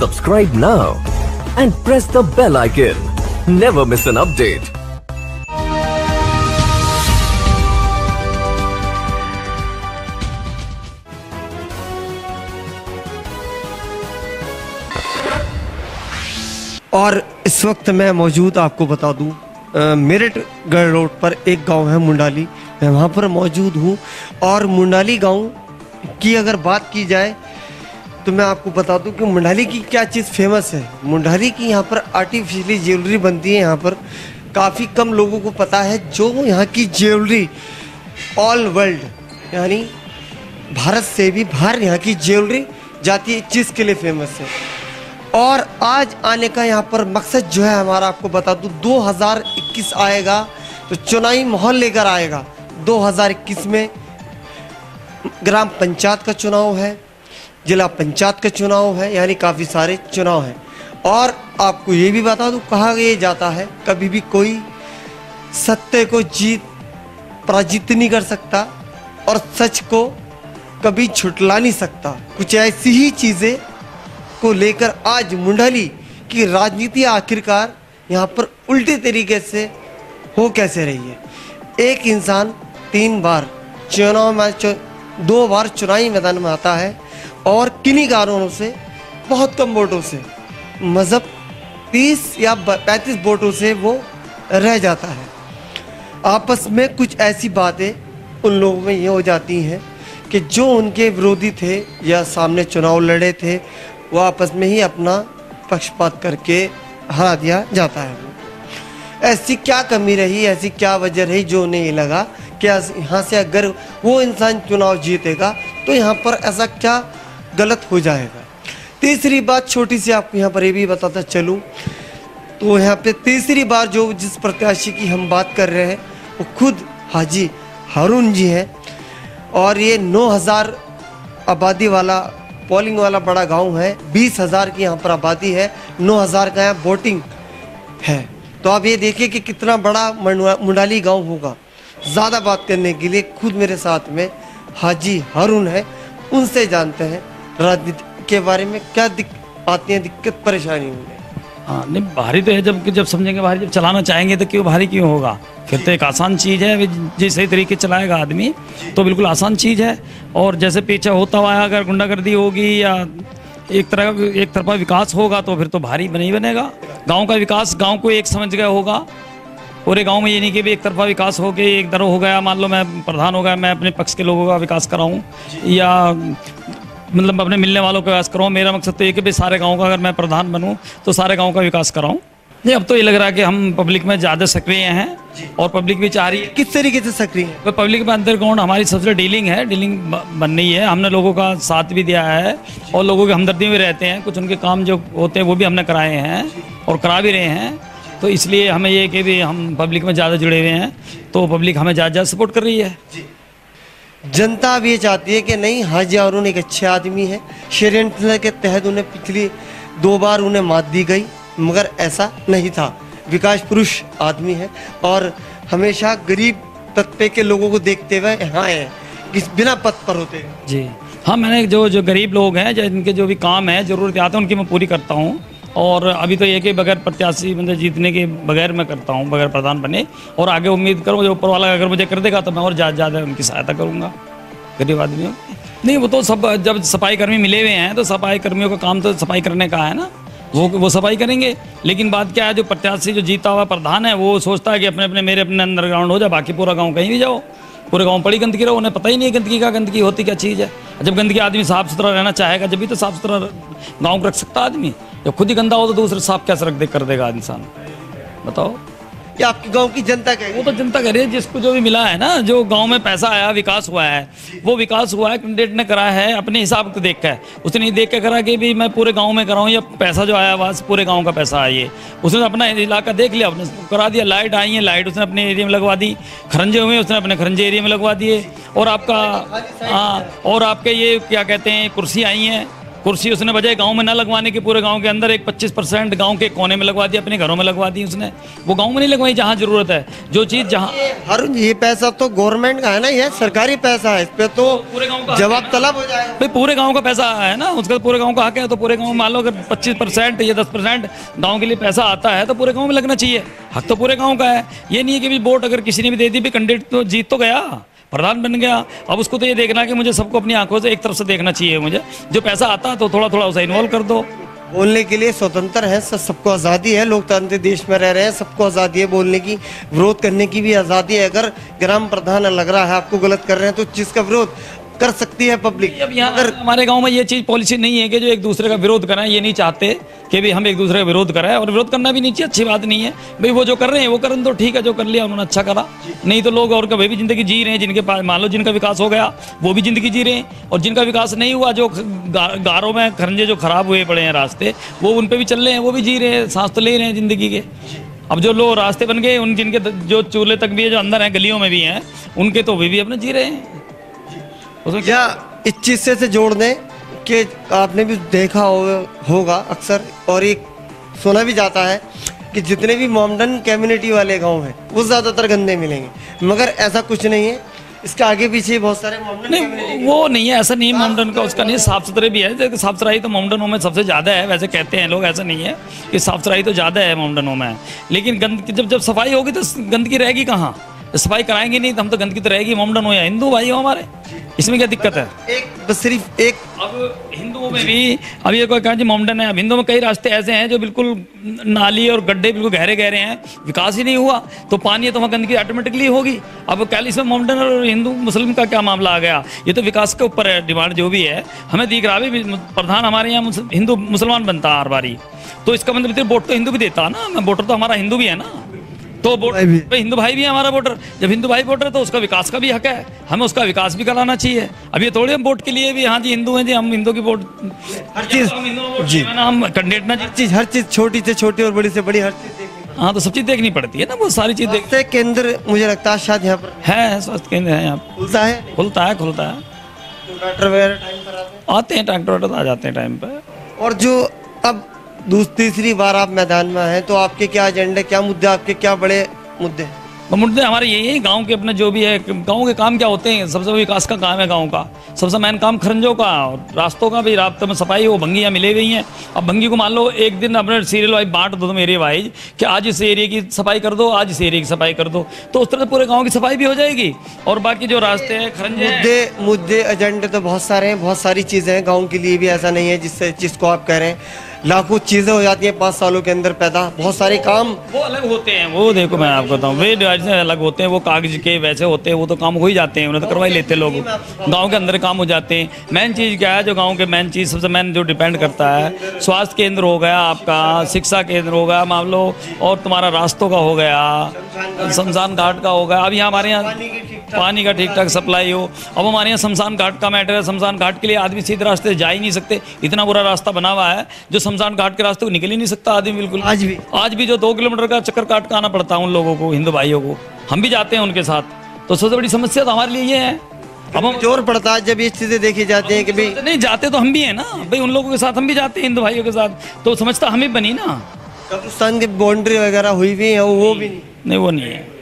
Subscribe now and press the bell icon. Never miss an update. और इस वक्त मैं मौजूद, आपको बता दूं, मेरठ गढ़ रोड पर एक गांव है मुंडाली। मैं वहां पर मौजूद हूं और मुंडाली गांव की अगर बात की जाए तो मैं आपको बता दूं कि मुंडाली की क्या चीज़ फेमस है। मुंडाली की यहाँ पर आर्टिफिशियली ज्वेलरी बनती है। यहाँ पर काफ़ी कम लोगों को पता है जो यहाँ की ज्वेलरी ऑल वर्ल्ड यानी भारत से भी बाहर यहाँ की ज्वेलरी जाती है, इस चीज़ के लिए फेमस है। और आज आने का यहाँ पर मकसद जो है हमारा, आपको बता दूँ, 2021 आएगा तो चुनावी माहौल लेकर आएगा। 2021 में ग्राम पंचायत का चुनाव है, जिला पंचायत का चुनाव है, यानी काफ़ी सारे चुनाव हैं। और आपको ये भी बता दूँ, कहा ये जाता है कभी भी कोई सत्य को पराजित नहीं कर सकता और सच को कभी छुटला नहीं सकता। कुछ ऐसी ही चीज़ें को लेकर आज मुंडाली की राजनीति आखिरकार यहाँ पर उल्टे तरीके से हो कैसे रही है। एक इंसान 3 बार चुनाव में 2 बार चुनावी मैदान में आता है और किन्हीं कारणों से बहुत कम वोटों से, मज़हब 30 या 35 वोटों से वो रह जाता है। आपस में कुछ ऐसी बातें उन लोगों में ये हो जाती हैं कि जो उनके विरोधी थे या सामने चुनाव लड़े थे, वो आपस में ही अपना पक्षपात करके हरा दिया जाता है। ऐसी क्या कमी रही, ऐसी क्या वजह रही जो उन्हें ये लगा कि यहाँ से अगर वो इंसान चुनाव जीतेगा तो यहाँ पर ऐसा क्या गलत हो जाएगा। तीसरी बात छोटी सी आपको यहाँ पर ये भी बताता चलूँ तो यहाँ पे तीसरी बार जो जिस प्रत्याशी की हम बात कर रहे हैं वो खुद हाजी हारून जी हैं। और ये 9000 आबादी वाला पोलिंग वाला बड़ा गांव है। 20,000 की यहाँ पर आबादी है, 9000 का यहाँ वोटिंग है। तो आप ये देखिए कि कितना बड़ा मुंडाली गांव होगा। ज़्यादा बात करने के लिए खुद मेरे साथ में हाजी हारून है, उनसे जानते हैं राजनीति के बारे में क्या आती है दिक्कत परेशानी उन्हें। हाँ, नहीं भारी तो है, जब समझेंगे भारी, जब चलाना चाहेंगे तो क्यों भारी क्यों होगा। फिर तो एक आसान चीज़ है, जिस सही तरीके से चलाएगा आदमी तो बिल्कुल आसान चीज़ है। और जैसे पीछे होता हुआ अगर गुंडागर्दी होगी या एक तरफा विकास होगा तो फिर तो भारी नहीं बनेगा। गांव का विकास गांव को एक समझ गया होगा। पूरे गांव में ये नहीं कि भी एक तरफा विकास हो गया, एक तरफ हो गया, मान लो मैं प्रधान हो गया, मैं अपने पक्ष के लोगों का विकास कराऊँ या मतलब अपने मिलने वालों का विकास कराऊँ। मेरा मकसद तो ये कि भाई सारे गाँव का अगर मैं प्रधान बनूँ तो सारे गाँव का विकास कराऊँ। नहीं, अब तो ये लग रहा है कि हम पब्लिक में ज़्यादा सक्रिय हैं और पब्लिक भी चाह रही है। किस तरीके से सक्रिय है? तो पब्लिक में अंडरग्राउंड हमारी सबसे डीलिंग बन रही है। हमने लोगों का साथ भी दिया है और लोगों की हमदर्दी में रहते हैं। कुछ उनके काम जो होते हैं वो भी हमने कराए हैं और करा भी रहे हैं। तो इसलिए हमें ये कि भी हम पब्लिक में ज़्यादा जुड़े हुए हैं तो पब्लिक हमें ज़्यादा सपोर्ट कर रही है। जनता भी ये चाहती है कि नहीं, हाजी हारून एक अच्छे आदमी है। षड्यंत्र के तहत उन्हें पिछली 2 बार उन्हें मात दी गई, मगर ऐसा नहीं था। विकास पुरुष आदमी है और हमेशा गरीब तबके के लोगों को देखते हुए यहाँ आए हैं, किस बिना पद पर होते हैं। जी हाँ, मैंने जो गरीब लोग हैं, जो इनके जो भी काम है, ज़रूरत आते हैं, उनकी मैं पूरी करता हूँ। और अभी तो ये कि बगैर प्रत्याशी मतलब जीतने के बगैर मैं करता हूँ, बगैर प्रधान बने। और आगे उम्मीद करूँ जो ऊपर वाला अगर मुझे कर देगा तो मैं और ज़्यादा उनकी सहायता करूँगा गरीब आदमियों। नहीं, वो तो सब जब सफाई कर्मी मिले हुए हैं तो सफाई कर्मियों का काम तो सफाई करने का है ना, वो सफाई करेंगे। लेकिन बात क्या है, जो प्रत्याशी जो जीता हुआ प्रधान है वो सोचता है कि मेरे अपने अंडरग्राउंड हो जाए, बाकी पूरा गाँव कहीं भी जाओ, पूरे गाँव पड़ी गंदगी रहो। उन्हें पता ही नहीं है गंदगी होती क्या चीज़ है। जब गंदगी आदमी साफ़ सुथरा रहना चाहेगा जब भी तो साफ़ सुथरा गाँव रख सकता आदमी। जब खुद ही गंदा हो तो दूसरे साफ कैसे कर देगा इंसान, बताओ। ये आपके गांव की जनता कह रही है? वो तो जनता कह रही है, जिसको जो भी मिला है ना, जो गांव में पैसा आया, विकास हुआ है, वो विकास हुआ है कैंडिडेट ने कराया है अपने हिसाब से देख कर। उसने नहीं देख के करा कि भी मैं पूरे गांव में कराऊं या पैसा जो आया वहाँ पूरे गांव का पैसा आइए। उसने अपना इलाका देख लिया, उसने करा दिया। लाइट आई है, लाइट उसने अपने एरिया में लगवा दी। खरंजे हुए उसने अपने खरंजे एरिया में लगवा दिए। और आपका हाँ, और आपके ये क्या कहते हैं कुर्सी आई हैं कुर्सी उसने बजाय गांव में ना लगवाने के, पूरे गांव के अंदर एक 25% गांव के कोने में लगवा दी, अपने घरों में लगवा दी उसने। वो गांव में नहीं लगवाई जहां जरूरत है। जो चीज़ जहां हर ये पैसा तो गवर्नमेंट का है ना, ये सरकारी पैसा है, इस पे तो पूरे गांव का जवाब तलब हो जाएगा। भाई पूरे गांव का पैसा है ना, उसका पूरे गांव का हक है। तो पूरे गांव में मान लो अगर 25% या 10% गांव के लिए पैसा आता है तो पूरे गांव में लगना चाहिए। हक तो पूरे गांव का है। ये नहीं है कि भी वोट अगर किसी ने भी दे दी, भी कैंडिडेट तो जीत तो गया, प्रधान बन गया। अब उसको तो ये देखना कि मुझे सबको अपनी आंखों से एक तरफ से देखना चाहिए। मुझे जो पैसा आता है तो थोड़ा थोड़ा उसे इन्वॉल्व कर दो। बोलने के लिए स्वतंत्र है, सबको आज़ादी है, लोकतांत्रिक देश में रह रहे हैं, सबको आज़ादी है बोलने की, विरोध करने की भी आज़ादी है। अगर ग्राम प्रधान लग रहा है आपको गलत कर रहे हैं तो जिसका विरोध कर सकती है पब्लिक। अब यहाँ अगर हमारे गांव में ये चीज़ पॉलिसी नहीं है कि जो एक दूसरे का विरोध कराएं, ये नहीं चाहते कि भी हम एक दूसरे का विरोध कराएं, और विरोध करना भी नहीं चाहिए, अच्छी बात नहीं है। भाई वो जो कर रहे हैं वो करन तो ठीक है, जो कर लिया उन्होंने अच्छा करा। नहीं तो लोग और कभी भी जिंदगी जी रहे हैं, जिनके पास मान लो जिनका विकास हो गया वो भी जिंदगी जी रहे हैं, और जिनका विकास नहीं हुआ, जो गारों में खरंजे जो खराब हुए पड़े हैं रास्ते, वो उन पर भी चल रहे हैं, वो भी जी रहे हैं, सांस तो ले रहे हैं जिंदगी के। अब जो लोग रास्ते बन गए, उन जिनके जो चूल्हे तक भी है, जो अंदर हैं गलियों में भी हैं, उनके तो वे भी अपने जी रहे हैं। उसमें क्या इस चीज से जोड़ दें कि आपने भी देखा होगा अक्सर, और एक सुना भी जाता है कि जितने भी मोमडन कम्युनिटी वाले गांव हैं वो ज़्यादातर गंदे मिलेंगे, मगर ऐसा कुछ नहीं है। इसके आगे पीछे बहुत सारे मोमडन नहीं, वो नहीं है, ऐसा नहीं है मोमडन का, उसका नहीं, साफ सुथरे भी है। साफ सुथराई तो मोमडनों में सबसे ज़्यादा है, वैसे कहते हैं लोग, ऐसा नहीं है कि साफ सुथराई तो ज़्यादा है मोमडनों में। लेकिन जब सफाई होगी तो गंदगी रहेगी कहाँ? सफाई कराएंगे नहीं तो हम तो गंदगी तो रहेगी, मोमडन हो या हिंदू भाई हो हमारे, इसमें क्या दिक्कत है? एक बस सिर्फ एक, अब हिंदुओं में भी, अब ये कोई कहा जी मोमडन है, अब हिंदुओं में कई रास्ते ऐसे हैं जो बिल्कुल नाली और गड्ढे बिल्कुल गहरे गहरे हैं, विकास ही नहीं हुआ, तो पानी है तो वहाँ गंदगी ऑटोमेटिकली होगी। अब कल इसमें मोमडन और हिंदू मुस्लिम का क्या मामला आ गया? ये तो विकास के ऊपर है, डिमांड जो भी है। हमें दिख रहा है प्रधान हमारे यहाँ हिंदू मुसलमान बनता है हर बारी, तो इसका मतलब वोट तो हिंदू भी देता है ना, वोटर तो हमारा हिंदू भी है ना, तो हिंदू भाई भी है हमारा वोटर। जब हिंदू भाई वोटर है तो उसका विकास का भी हक है, हमें उसका विकास भी कराना चाहिए। अब ये थोड़ी हम वोट के लिए भी, हाँ जी हिंदू हैं जी, हम हिंदू की वोट, हर चीज जी हम कैंडिडेट ना जी, हर चीज छोटी से छोटी और बड़ी से बड़ी हर चीज हाँ तो सब चीज़ देखनी पड़ती है ना, वो सारी चीज़ देखते। केंद्र मुझे लगता है शायद यहाँ पर है, स्वास्थ्य केंद्र है यहाँ खुलता है, खुलता है। तो डॉक्टर वगैरह टाइम पर आते हैं, डॉक्टर आ जाते हैं टाइम पर। और जो अब तीसरी बार आप मैदान में हैं तो आपके क्या एजेंडे, क्या मुद्दे, आपके क्या बड़े मुद्दे? मुद्दे हमारे यही है, गांव के अपने जो भी है, गांव के काम क्या होते हैं, सबसे विकास का काम है गांव का, सबसे मेन काम खरंजों का और रास्तों का भी, रास्ते में सफाई हो, भंगियाँ मिले हुई हैं। अब भंगी को मान लो एक दिन अपने सीरियल वाइज बांट दो, तुम एरिया वाइज कि आज इस एरिया की सफाई कर दो, आज इस एरिया की सफाई कर दो, तो उस तरह से पूरे गाँव की सफाई भी हो जाएगी। और बाकी जो रास्ते हैं खरंजे मुद्दे एजेंडे तो बहुत सारे हैं, बहुत सारी चीज़ें हैं गाँव के लिए भी, ऐसा नहीं है जिसको आप कह रहे हैं। लाखों चीज़ें हो जाती हैं 5 सालों के अंदर पैदा, बहुत सारे काम वो अलग होते हैं। वो देखो मैं आपको बताऊँ, वे से अलग होते हैं, वो कागज के वैसे होते हैं, वो तो काम हो ही जाते हैं, उन्हें तो करवा ही लेते हैं लोग, गांव के अंदर काम हो जाते हैं। मेन चीज़ क्या है, जो गांव के मेन चीज़ सबसे मेन जो डिपेंड करता है, स्वास्थ्य केंद्र हो गया आपका, शिक्षा केंद्र हो गया मान लो, और तुम्हारा रास्तों का हो गया, शमशान घाट का हो गया। अब यहाँ हमारे यहाँ पानी का ठीक ठाक सप्लाई हो। अब हमारे यहाँ शमशान घाट का मैटर है, शमशान घाट के लिए आदमी सीधे रास्ते जा ही नहीं सकते, इतना बुरा रास्ता बना हुआ है, जो शमशान घाट के रास्ते को निकल ही नहीं सकता आदमी बिल्कुल। आज भी जो 2 किलोमीटर का चक्कर काट के आना पड़ता है उन लोगों को, हिंदू भाइयों को, हम भी जाते हैं उनके साथ, तो सबसे बड़ी समस्या तो हमारे लिए ये है। अब हम जोर पड़ता है जब ये चीज़ें देखी जाती हैं कि भाई नहीं जाते तो हम भी हैं ना भाई, उन लोगों के साथ हम भी जाते हैं, हिंदू भाइयों के साथ, तो समझता हमें बनी ना। कब्रिस्तान की बाउंड्री वगैरह हुई भी है, वो भी नहीं, वो नहीं है।